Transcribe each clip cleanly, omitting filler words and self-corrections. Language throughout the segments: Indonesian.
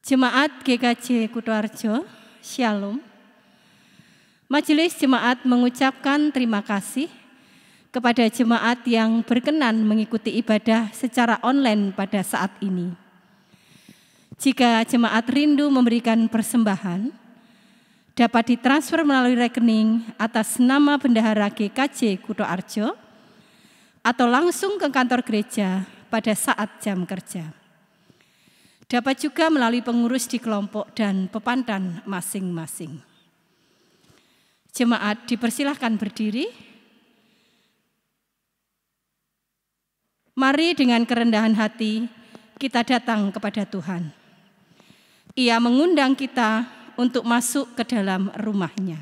Jemaat GKJ Kutoarjo, Shalom. Majelis Jemaat mengucapkan terima kasih kepada jemaat yang berkenan mengikuti ibadah secara online pada saat ini. Jika jemaat rindu memberikan persembahan, dapat ditransfer melalui rekening atas nama Bendahara GKJ Kutoarjo atau langsung ke kantor gereja pada saat jam kerja. Dapat juga melalui pengurus di kelompok dan pepantan masing-masing. Jemaat dipersilahkan berdiri. Mari dengan kerendahan hati kita datang kepada Tuhan. Ia mengundang kita untuk masuk ke dalam rumah-Nya.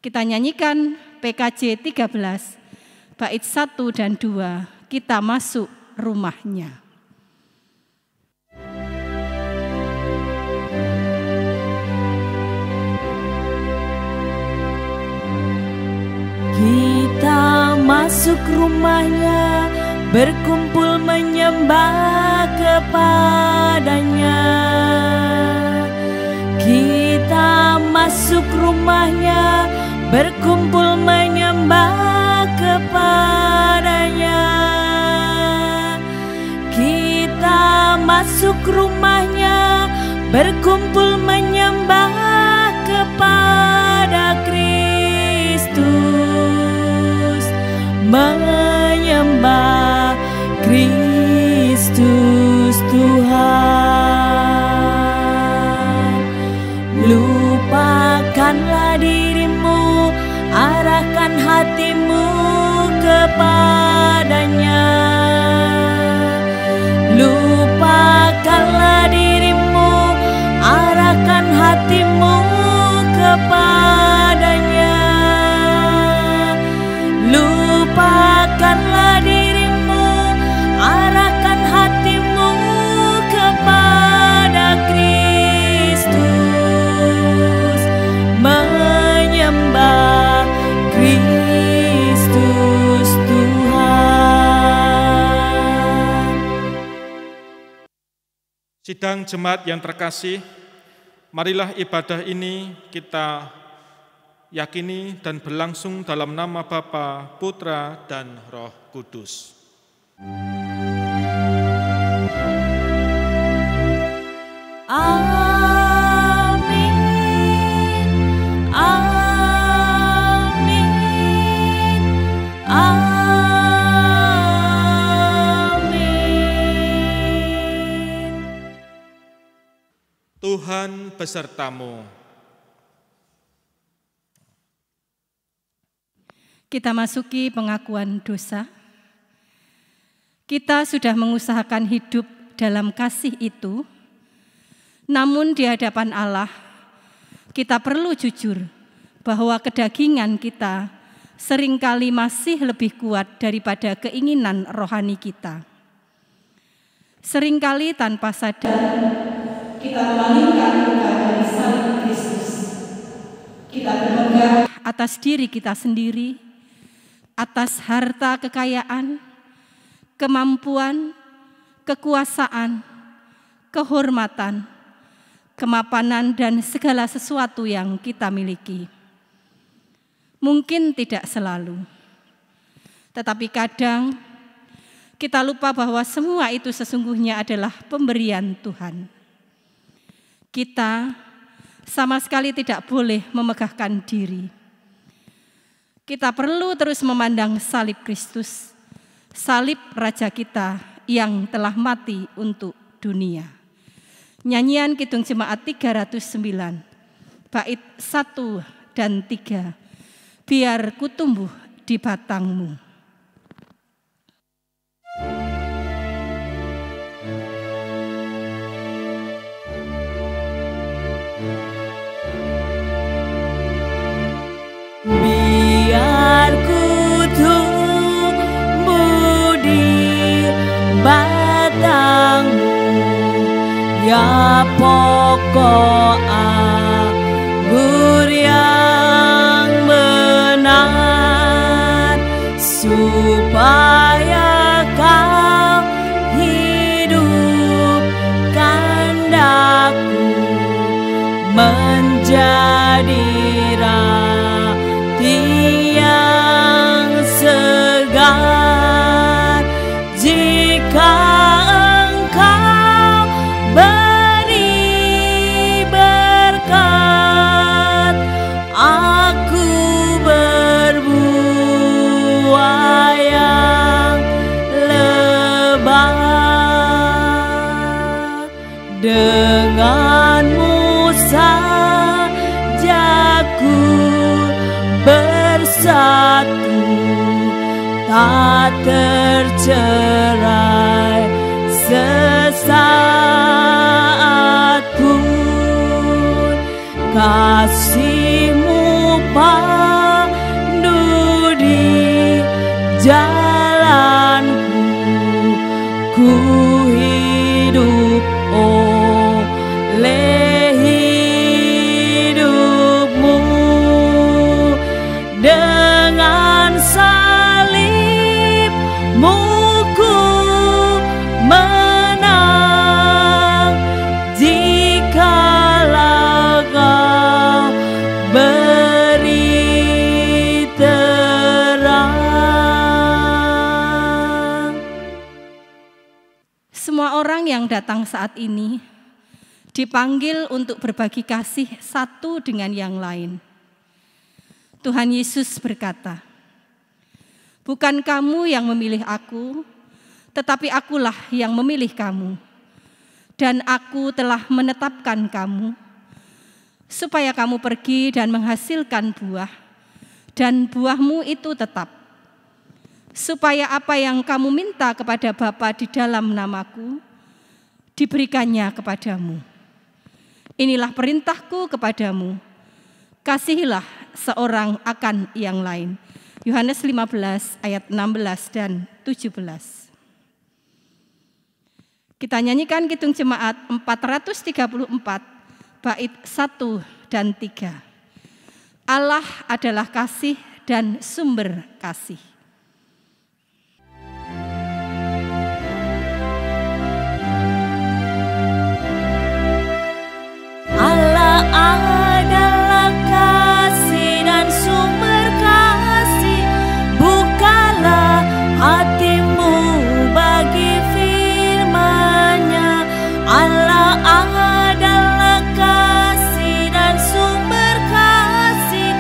Kita nyanyikan PKJ 13, bait 1 dan 2, kita masuk rumah-Nya. Kita masuk rumah-Nya, berkumpul menyembah kepada-Nya. Kita masuk rumah-Nya, berkumpul menyembah kepada-Nya. Kita masuk rumah-Nya, berkumpul menyembah kepada Kristus, menyembah Kristus Tuhan. Lupakanlah dirimu, arahkan hatimu kepada-Nya. Lupakanlah dirimu, arahkan hatimu kepada-Nya. Lupakanlah dirimu, arahkan hatimu kepada Kristus, menyembah Kristus Tuhan. Sidang jemaat yang terkasih, marilah ibadah ini kita yakini dan berlangsung dalam nama Bapa, Putra, dan Roh Kudus. Amin, amin, amin. Tuhan besertamu. Kita masuki pengakuan dosa. Kita sudah mengusahakan hidup dalam kasih itu, namun di hadapan Allah, kita perlu jujur bahwa kedagingan kita seringkali masih lebih kuat daripada keinginan rohani kita. Seringkali tanpa sadar, kita memalingkan muka dari salib Kristus. Kita bermegah atas diri kita sendiri, atas harta kekayaan, kemampuan, kekuasaan, kehormatan, kemapanan, dan segala sesuatu yang kita miliki. Mungkin tidak selalu, tetapi kadang kita lupa bahwa semua itu sesungguhnya adalah pemberian Tuhan. Kita sama sekali tidak boleh memegahkan diri. Kita perlu terus memandang salib Kristus, salib Raja kita yang telah mati untuk dunia. Nyanyian Kidung Jemaat 309, bait 1 dan 3, biar ku tumbuh di batangmu. Biar ku tumbuh di batangmu, ya pokok anggur yang benar, supaya kau hidupkan dalam hati yang segar. Jika Engkau beri berkat, aku berbuah yang lebat. Denganmu saja ku bersatu, tak tercerai sesaat pun. Kasih-Mu pandu di jalanku, ku hidup oleh hidup-Mu. Dengan salib-Mu ku menang, jikalau Kau beri terang. Semua orang yang datang saat ini dipanggil untuk berbagi kasih satu dengan yang lain. Tuhan Yesus berkata, "Bukan kamu yang memilih aku, tetapi akulah yang memilih kamu. Dan aku telah menetapkan kamu, supaya kamu pergi dan menghasilkan buah, dan buahmu itu tetap. Supaya apa yang kamu minta kepada Bapa di dalam namaku, diberikannya kepadamu. Inilah perintahku kepadamu, kasihilah seorang akan yang lain." Yohanes 15 ayat 16 dan 17. Kita nyanyikan Kidung Jemaat 434 bait 1 dan 3. Allah adalah kasih dan sumber kasih. Allah adalah kasih dan sumber kasih. Bukalah hatimu bagi firman-Nya. Allah adalah kasih dan sumber kasih.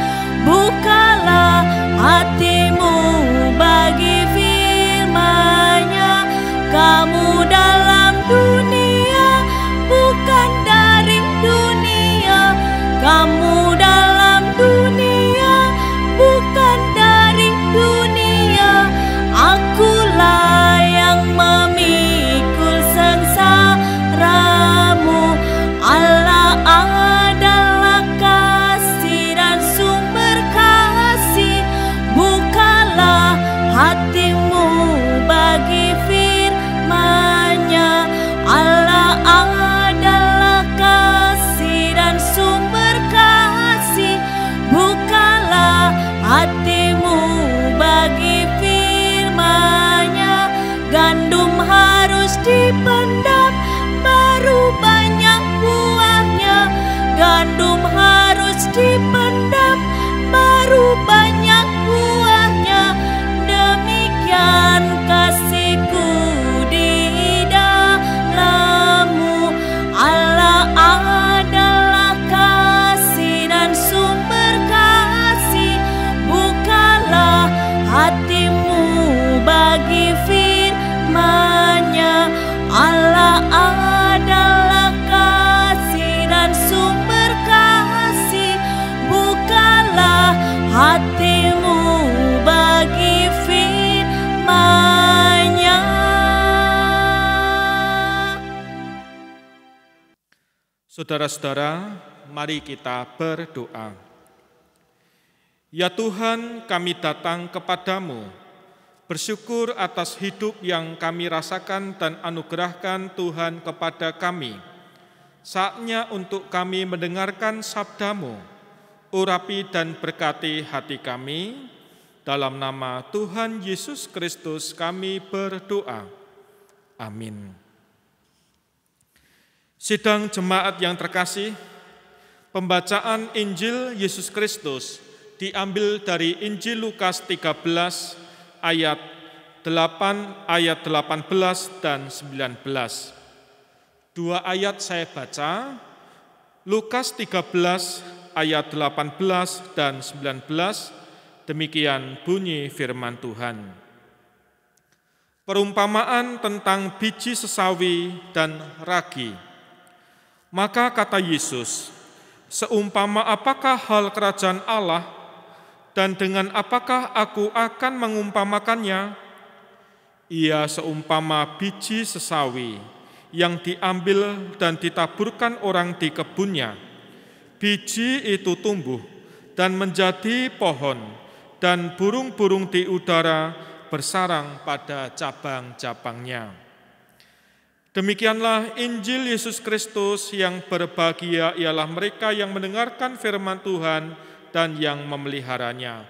Bukalah hatimu bagi firman-Nya. Kamu dalam dunia, bukan dari dunia. Kamu dalam dunia, bukan dari dunia. Akulah yang memikul sengsaramu. Allah adalah kasih dan sumber kasih. Bukalah hatimu bagi firman-Nya. Allah adalah kasih dan sumber kasih. Bukalah hatimu bagi firman-Nya. Gandum harus dipendam, baru banyak buahnya. Gandum harus dipendam, baru banyak buahnya. Demikian kasih-Ku di dalammu. Allah adalah kasih dan sumber kasih. Bukalah hatimu bagi firman-Nya. Allah adalah kasih dan sumber kasih. Bukalah hatimu bagi firman-Nya. Saudara-saudara, mari kita berdoa. Ya Tuhan, kami datang kepadamu, bersyukur atas hidup yang kami rasakan dan anugerahkan Tuhan kepada kami. Saatnya untuk kami mendengarkan sabda-Mu. Urapi dan berkati hati kami. Dalam nama Tuhan Yesus Kristus kami berdoa. Amin. Sidang jemaat yang terkasih, Pembacaan Injil Yesus Kristus diambil dari Injil Lukas 13 ayat 8, ayat 18 dan 19. Dua ayat saya baca, Lukas 13 ayat 18 dan 19, demikian bunyi firman Tuhan. Perumpamaan tentang biji sesawi dan ragi. Maka kata Yesus, seumpama apakah hal kerajaan Allah, dan dengan apakah aku akan mengumpamakannya? Ia seumpama biji sesawi yang diambil dan ditaburkan orang di kebunnya. Biji itu tumbuh dan menjadi pohon, dan burung-burung di udara bersarang pada cabang-cabangnya. Demikianlah Injil Yesus Kristus. Yang berbahagia ialah mereka yang mendengarkan firman Tuhan dan yang memeliharanya.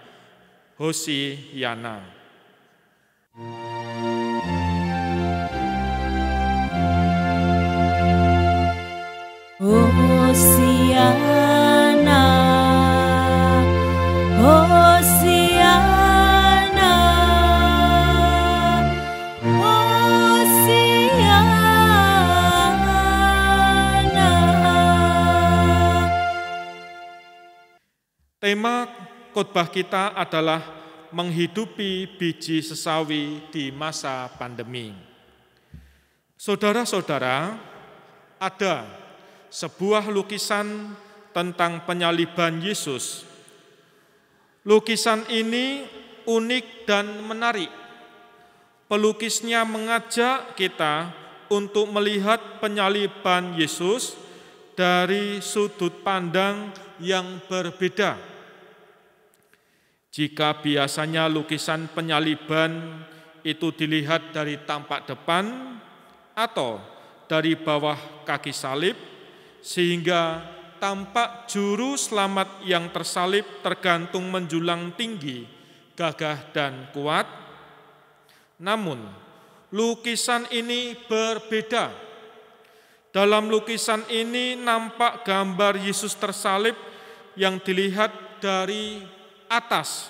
Hosiana. Hosiana, Hosiana, Hosiana. Tema khotbah kita adalah menghidupi biji sesawi di masa pandemi. Saudara-saudara, ada sebuah lukisan tentang penyaliban Yesus. Lukisan ini unik dan menarik. Pelukisnya mengajak kita untuk melihat penyaliban Yesus dari sudut pandang yang berbeda. Jika biasanya lukisan penyaliban itu dilihat dari tampak depan atau dari bawah kaki salib, sehingga tampak juru selamat yang tersalib tergantung menjulang tinggi, gagah dan kuat. Namun, lukisan ini berbeda. Dalam lukisan ini nampak gambar Yesus tersalib yang dilihat dari atas.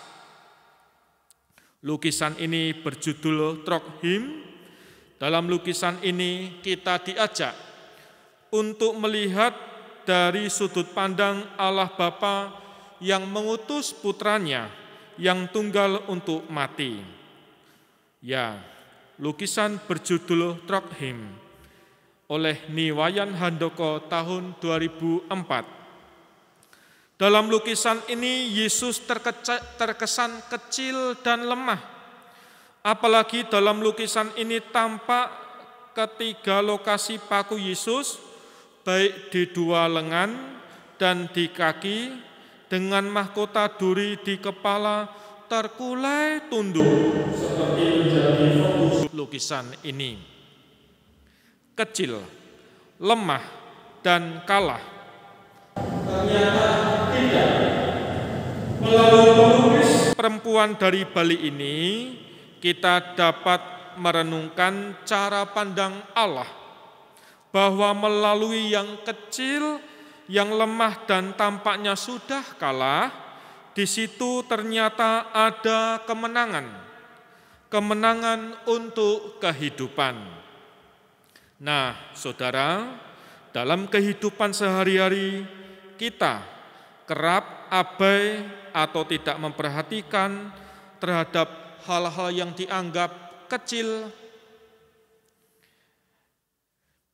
Lukisan ini berjudul Trochim. Dalam lukisan ini kita diajak untuk melihat dari sudut pandang Allah Bapa yang mengutus putranya yang tunggal untuk mati. Ya, lukisan berjudul Trochim oleh Niwayan Handoko tahun 2004. Dalam lukisan ini Yesus terkesan kecil dan lemah. Apalagi dalam lukisan ini tampak ketiga lokasi paku Yesus, baik di dua lengan dan di kaki, dengan mahkota duri di kepala, terkulai tunduk seperti menjadi fokus lukisan ini. Kecil, lemah, dan kalah. Ternyata tidak. Melalui pelukis perempuan dari Bali ini, kita dapat merenungkan cara pandang Allah, bahwa melalui yang kecil, yang lemah dan tampaknya sudah kalah, di situ ternyata ada kemenangan. Kemenangan untuk kehidupan. Nah, saudara, dalam kehidupan sehari-hari kita kerap abai atau tidak memperhatikan terhadap hal-hal yang dianggap kecil.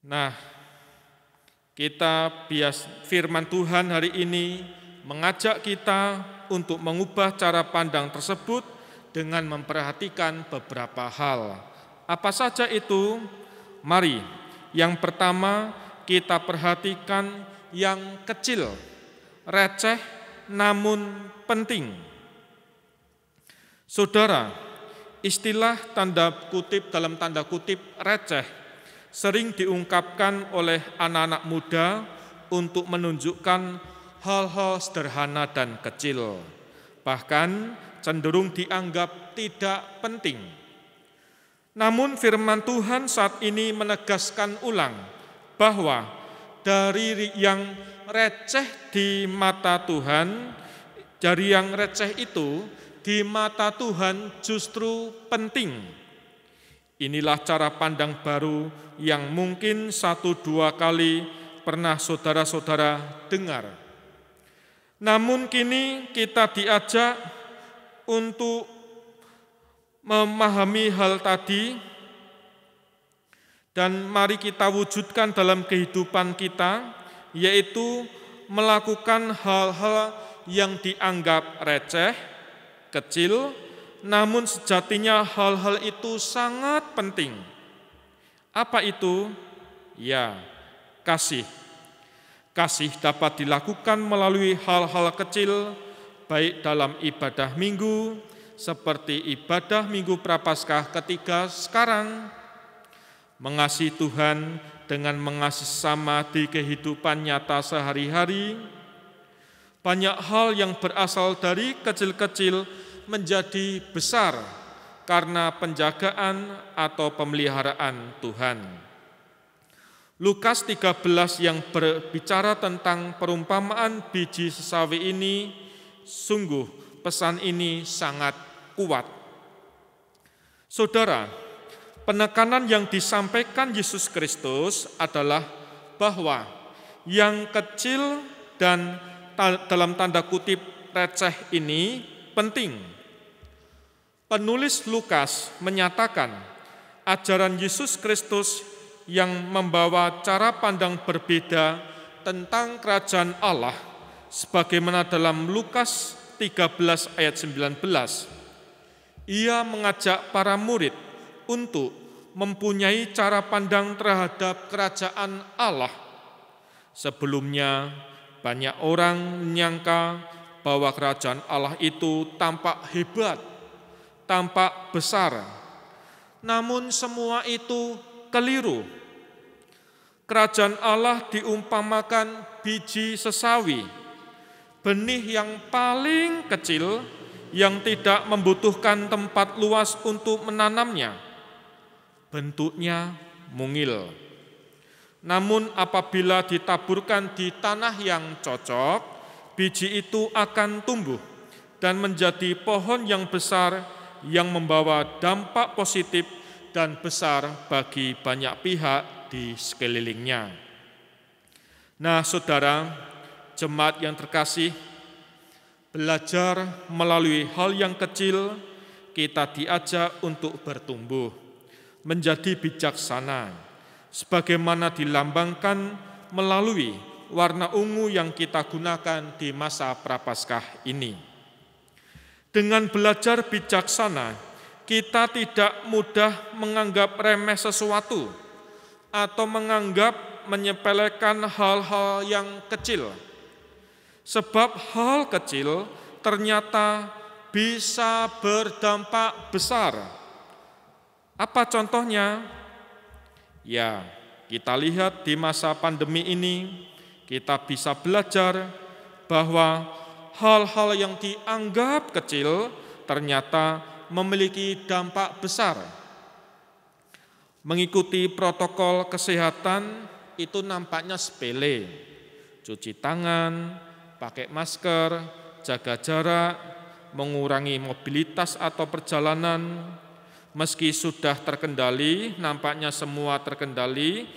Nah, firman Tuhan hari ini mengajak kita untuk mengubah cara pandang tersebut dengan memperhatikan beberapa hal. Apa saja itu? Mari, yang pertama kita perhatikan yang kecil, receh namun penting. Saudara, istilah dalam tanda kutip receh sering diungkapkan oleh anak-anak muda untuk menunjukkan hal-hal sederhana dan kecil, bahkan cenderung dianggap tidak penting. Namun firman Tuhan saat ini menegaskan ulang bahwa dari yang receh di mata Tuhan, dari yang receh itu di mata Tuhan justru penting. Inilah cara pandang baru yang mungkin 1-2 kali pernah saudara-saudara dengar. Namun kini kita diajak untuk memahami hal tadi, dan mari kita wujudkan dalam kehidupan kita, yaitu melakukan hal-hal yang dianggap receh, kecil, namun sejatinya hal-hal itu sangat penting. Apa itu? Ya, kasih. Kasih dapat dilakukan melalui hal-hal kecil, baik dalam ibadah minggu, seperti ibadah Minggu Prapaskah ketiga sekarang, mengasihi Tuhan dengan mengasihi sesama di kehidupan nyata sehari-hari. Banyak hal yang berasal dari kecil-kecil menjadi besar karena penjagaan atau pemeliharaan Tuhan. Lukas 13 yang berbicara tentang perumpamaan biji sesawi ini, sungguh pesan ini sangat kuat. Saudara, penekanan yang disampaikan Yesus Kristus adalah bahwa yang kecil dan dalam tanda kutip receh ini penting. Penulis Lukas menyatakan ajaran Yesus Kristus yang membawa cara pandang berbeda tentang kerajaan Allah, sebagaimana dalam Lukas 13 ayat 19. Ia mengajak para murid untuk mempunyai cara pandang terhadap kerajaan Allah. Sebelumnya, banyak orang menyangka bahwa kerajaan Allah itu tampak hebat, tampak besar. Namun semua itu keliru. Kerajaan Allah diumpamakan biji sesawi, benih yang paling kecil yang tidak membutuhkan tempat luas untuk menanamnya. Bentuknya mungil. Namun apabila ditaburkan di tanah yang cocok, biji itu akan tumbuh dan menjadi pohon yang besar yang membawa dampak positif dan besar bagi banyak pihak di sekelilingnya. Nah, saudara, jemaat yang terkasih, belajar melalui hal yang kecil, kita diajak untuk bertumbuh, menjadi bijaksana, sebagaimana dilambangkan melalui warna ungu yang kita gunakan di masa Prapaskah ini. Dengan belajar bijaksana, kita tidak mudah menganggap remeh sesuatu atau menganggap menyepelekan hal-hal yang kecil. Sebab hal kecil ternyata bisa berdampak besar. Apa contohnya? Ya, kita lihat di masa pandemi ini, kita bisa belajar bahwa hal-hal yang dianggap kecil ternyata memiliki dampak besar. Mengikuti protokol kesehatan itu nampaknya sepele. Cuci tangan, pakai masker, jaga jarak, mengurangi mobilitas atau perjalanan. Meski sudah terkendali, nampaknya semua terkendali,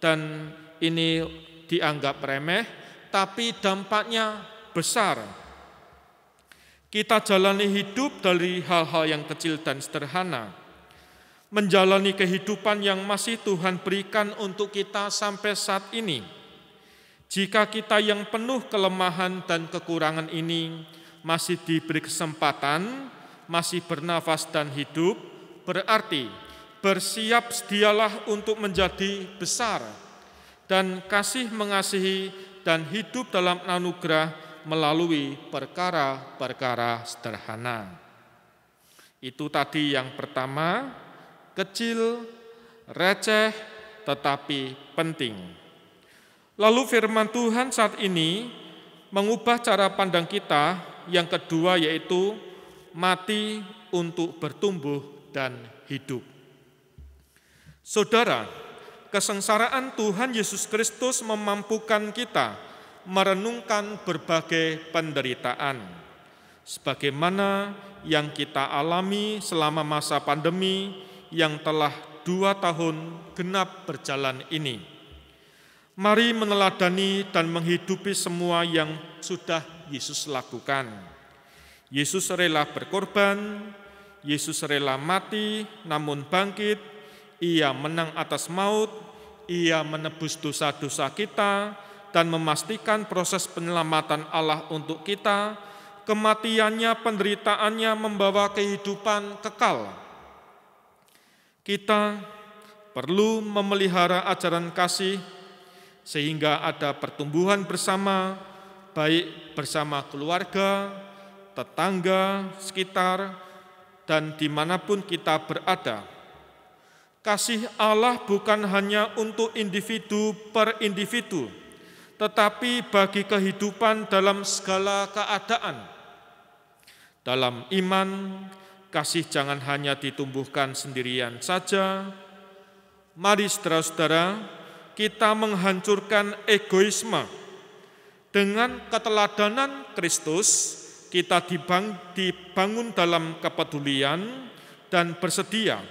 dan ini dianggap remeh, tapi dampaknya besar. Kita jalani hidup dari hal-hal yang kecil dan sederhana, menjalani kehidupan yang masih Tuhan berikan untuk kita sampai saat ini. Jika kita yang penuh kelemahan dan kekurangan ini masih diberi kesempatan, masih bernafas dan hidup, berarti bersiap sedialah untuk menjadi besar dan kasih mengasihi dan hidup dalam anugerah melalui perkara-perkara sederhana. Itu tadi yang pertama, kecil, receh, tetapi penting. Lalu firman Tuhan saat ini mengubah cara pandang kita. Yang kedua yaitu mati untuk bertumbuh dan hidup. Saudara, kesengsaraan Tuhan Yesus Kristus memampukan kita merenungkan berbagai penderitaan, sebagaimana yang kita alami selama masa pandemi yang telah 2 tahun genap berjalan ini. Mari meneladani dan menghidupi semua yang sudah Yesus lakukan. Yesus rela berkorban, Yesus rela mati, namun bangkit. Ia menang atas maut, Ia menebus dosa-dosa kita, dan memastikan proses penyelamatan Allah untuk kita. Kematiannya, penderitaannya membawa kehidupan kekal. Kita perlu memelihara ajaran kasih, sehingga ada pertumbuhan bersama, baik bersama keluarga, tetangga, sekitar, dan dimanapun kita berada. Kasih Allah bukan hanya untuk individu per individu, tetapi bagi kehidupan dalam segala keadaan. Dalam iman, kasih jangan hanya ditumbuhkan sendirian saja. Mari saudara-saudara, kita menghancurkan egoisme. Dengan keteladanan Kristus, kita dibangun dalam kepedulian dan bersedia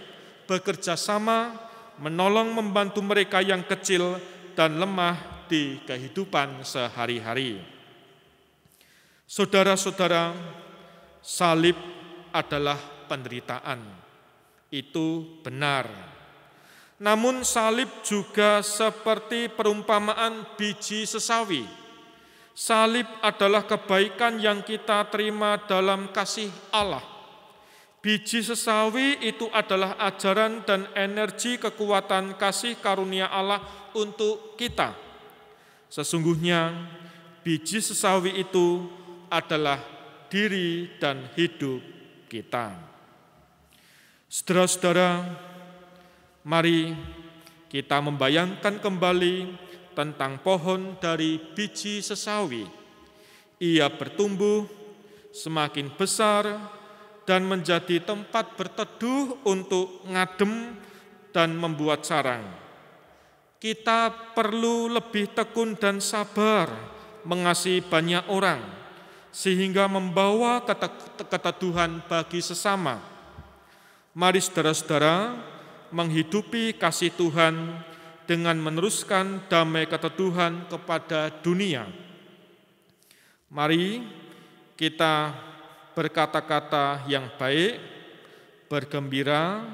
bekerja sama, menolong membantu mereka yang kecil dan lemah di kehidupan sehari-hari. Saudara-saudara, salib adalah penderitaan. Itu benar. Namun salib juga seperti perumpamaan biji sesawi. Salib adalah kebaikan yang kita terima dalam kasih Allah. Biji sesawi itu adalah ajaran dan energi kekuatan kasih karunia Allah untuk kita. Sesungguhnya biji sesawi itu adalah diri dan hidup kita. Saudara-saudara, mari kita membayangkan kembali tentang pohon dari biji sesawi. Ia bertumbuh semakin besar dan menjadi tempat berteduh untuk ngadem dan membuat sarang. Kita perlu lebih tekun dan sabar mengasihi banyak orang, sehingga membawa keteduhan bagi sesama. Mari saudara-saudara, menghidupi kasih Tuhan dengan meneruskan damai keteduhan kepada dunia. Mari kita berkata-kata yang baik, bergembira,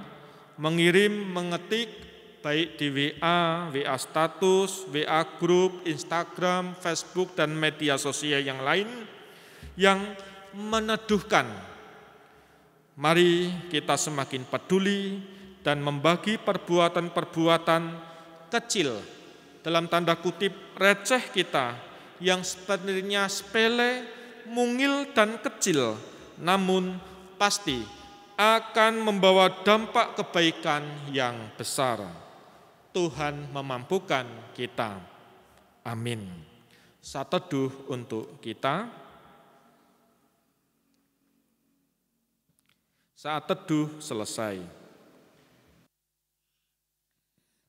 mengirim, mengetik, baik di WA status, WA grup, Instagram, Facebook, dan media sosial yang lain, yang meneduhkan. Mari kita semakin peduli dan membagi perbuatan-perbuatan kecil, dalam tanda kutip receh kita, yang sebenarnya sepele, mungil, dan kecil, namun pasti akan membawa dampak kebaikan yang besar. Tuhan memampukan kita. Amin. Saat teduh untuk kita. Saat teduh selesai.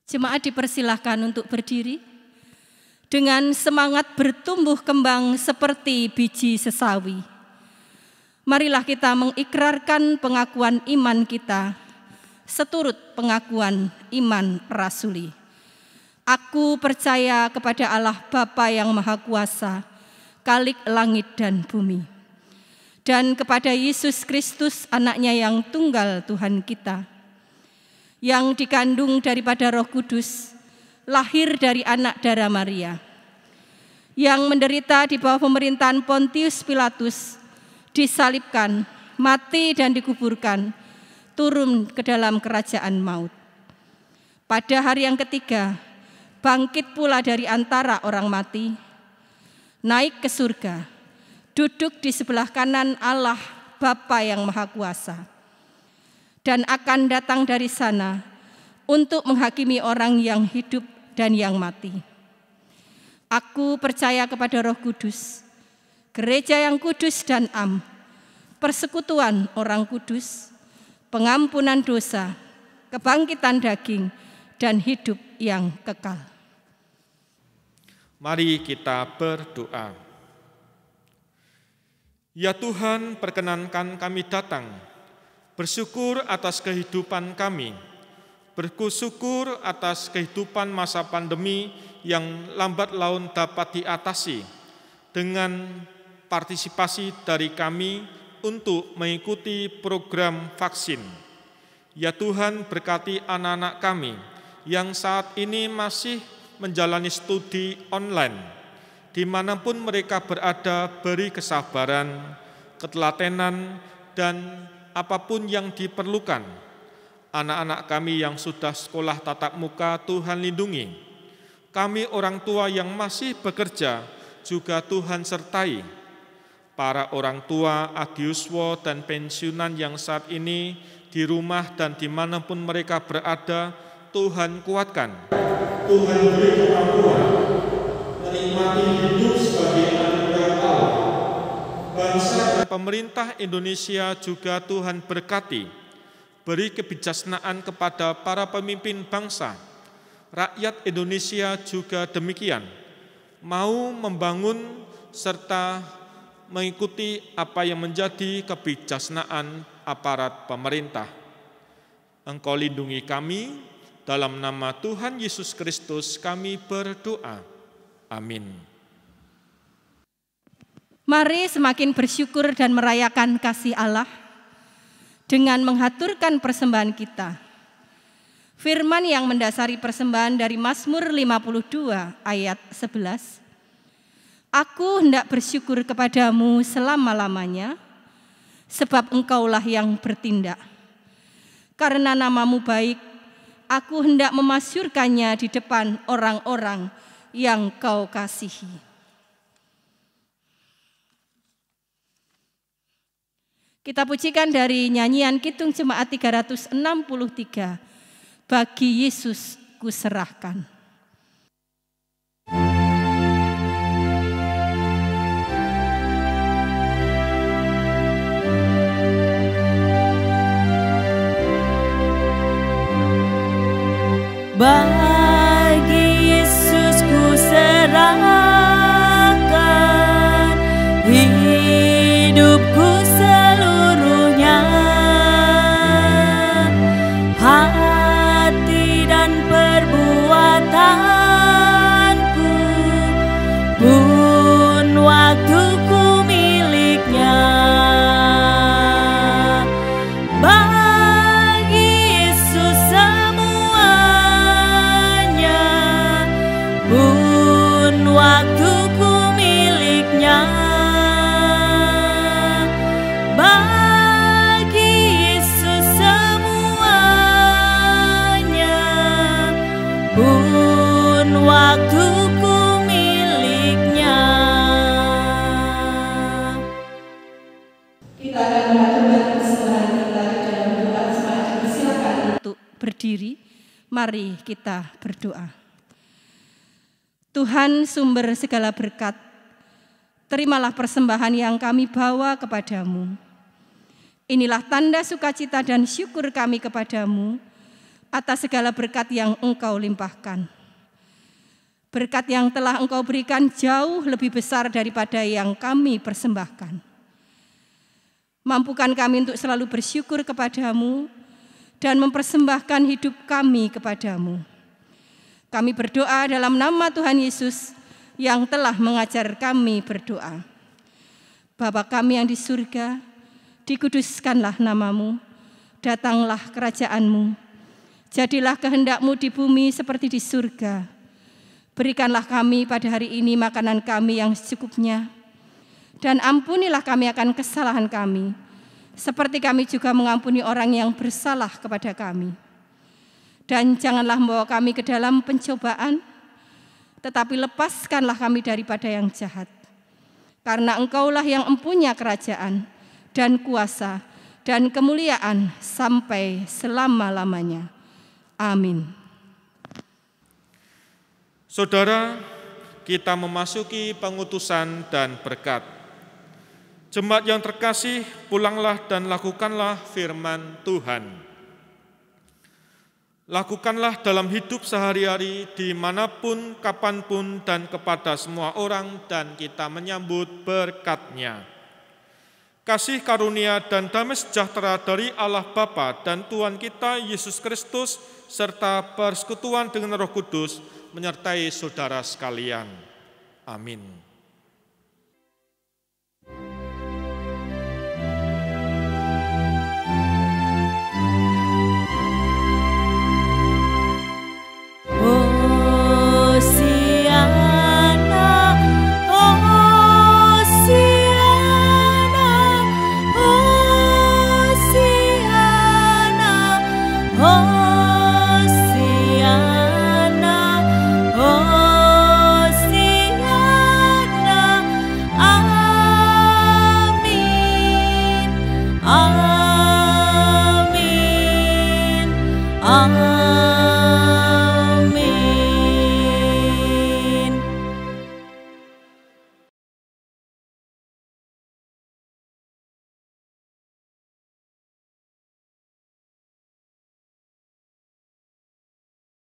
Jemaat dipersilahkan untuk berdiri dengan semangat bertumbuh kembang seperti biji sesawi. Marilah kita mengikrarkan pengakuan iman kita seturut pengakuan iman rasuli. Aku percaya kepada Allah Bapa yang Maha Kuasa, Khalik langit dan bumi, dan kepada Yesus Kristus, anaknya yang tunggal Tuhan kita, yang dikandung daripada Roh Kudus, lahir dari anak darah Maria, yang menderita di bawah pemerintahan Pontius Pilatus, disalibkan, mati dan dikuburkan, turun ke dalam kerajaan maut. Pada hari yang ketiga, bangkit pula dari antara orang mati, naik ke surga, duduk di sebelah kanan Allah Bapa yang Maha Kuasa, dan akan datang dari sana untuk menghakimi orang yang hidup dan yang mati. Aku percaya kepada Roh Kudus, gereja yang kudus dan am, persekutuan orang kudus, pengampunan dosa, kebangkitan daging, dan hidup yang kekal. Mari kita berdoa. Ya Tuhan, perkenankan kami datang, bersyukur atas kehidupan kami, bersyukur atas kehidupan masa pandemi yang lambat laun dapat diatasi dengan partisipasi dari kami untuk mengikuti program vaksin. Ya Tuhan, berkati anak-anak kami yang saat ini masih menjalani studi online. Dimanapun mereka berada, beri kesabaran, ketelatenan, dan apapun yang diperlukan. Anak-anak kami yang sudah sekolah tatap muka, Tuhan lindungi. Kami orang tua yang masih bekerja, juga Tuhan sertai. Para orang tua, adiuswa, dan pensiunan yang saat ini di rumah dan dimanapun mereka berada, Tuhan kuatkan. Tuhan beri kemampuan menikmati hidup sebagai anugerah Allah. Bangsa dan pemerintah Indonesia juga Tuhan berkati. Beri kebijaksanaan kepada para pemimpin bangsa. Rakyat Indonesia juga demikian. Mau membangun serta mengikuti apa yang menjadi kebijaksanaan aparat pemerintah. Engkau lindungi kami. Dalam nama Tuhan Yesus Kristus kami berdoa. Amin. Mari semakin bersyukur dan merayakan kasih Allah dengan menghaturkan persembahan kita. Firman yang mendasari persembahan dari Mazmur 52 ayat 11. Aku hendak bersyukur kepadamu selama-lamanya, sebab engkaulah yang bertindak. Karena namamu baik, aku hendak memasyurkannya di depan orang-orang yang kau kasihi. Kita pujikan dari nyanyian Kidung Jemaat 363, Bagi Yesus kuserahkan. Bagi Yesus kuserahkan hidupku seluruhnya, hati dan perbuatanku pun waktuku miliknya. Bagi Yesus pun waktuku miliknya. Bagi Yesus semuanya, pun waktuku miliknya. Kita akan mengaturkan persembahan kita di dalam doa. Semakin dipersilakan untuk berdiri. Mari kita berdoa. Tuhan sumber segala berkat, terimalah persembahan yang kami bawa kepadamu. Inilah tanda sukacita dan syukur kami kepadamu atas segala berkat yang Engkau limpahkan. Berkat yang telah Engkau berikan jauh lebih besar daripada yang kami persembahkan. Mampukan kami untuk selalu bersyukur kepadamu dan mempersembahkan hidup kami kepadamu. Kami berdoa dalam nama Tuhan Yesus yang telah mengajar kami berdoa. Bapa kami yang di surga, dikuduskanlah namamu, datanglah kerajaanmu, jadilah kehendak-mu di bumi seperti di surga. Berikanlah kami pada hari ini makanan kami yang secukupnya, dan ampunilah kami akan kesalahan kami, seperti kami juga mengampuni orang yang bersalah kepada kami. Dan janganlah membawa kami ke dalam pencobaan, tetapi lepaskanlah kami daripada yang jahat. Karena Engkaulah yang empunya kerajaan dan kuasa dan kemuliaan sampai selama-lamanya. Amin. Saudara, kita memasuki pengutusan dan berkat. Jemaat yang terkasih, pulanglah dan lakukanlah firman Tuhan. Lakukanlah dalam hidup sehari-hari, dimanapun, kapanpun, dan kepada semua orang, dan kita menyambut berkat-Nya. Kasih karunia dan damai sejahtera dari Allah Bapa dan Tuhan kita Yesus Kristus, serta persekutuan dengan Roh Kudus, menyertai saudara sekalian. Amin. Amin.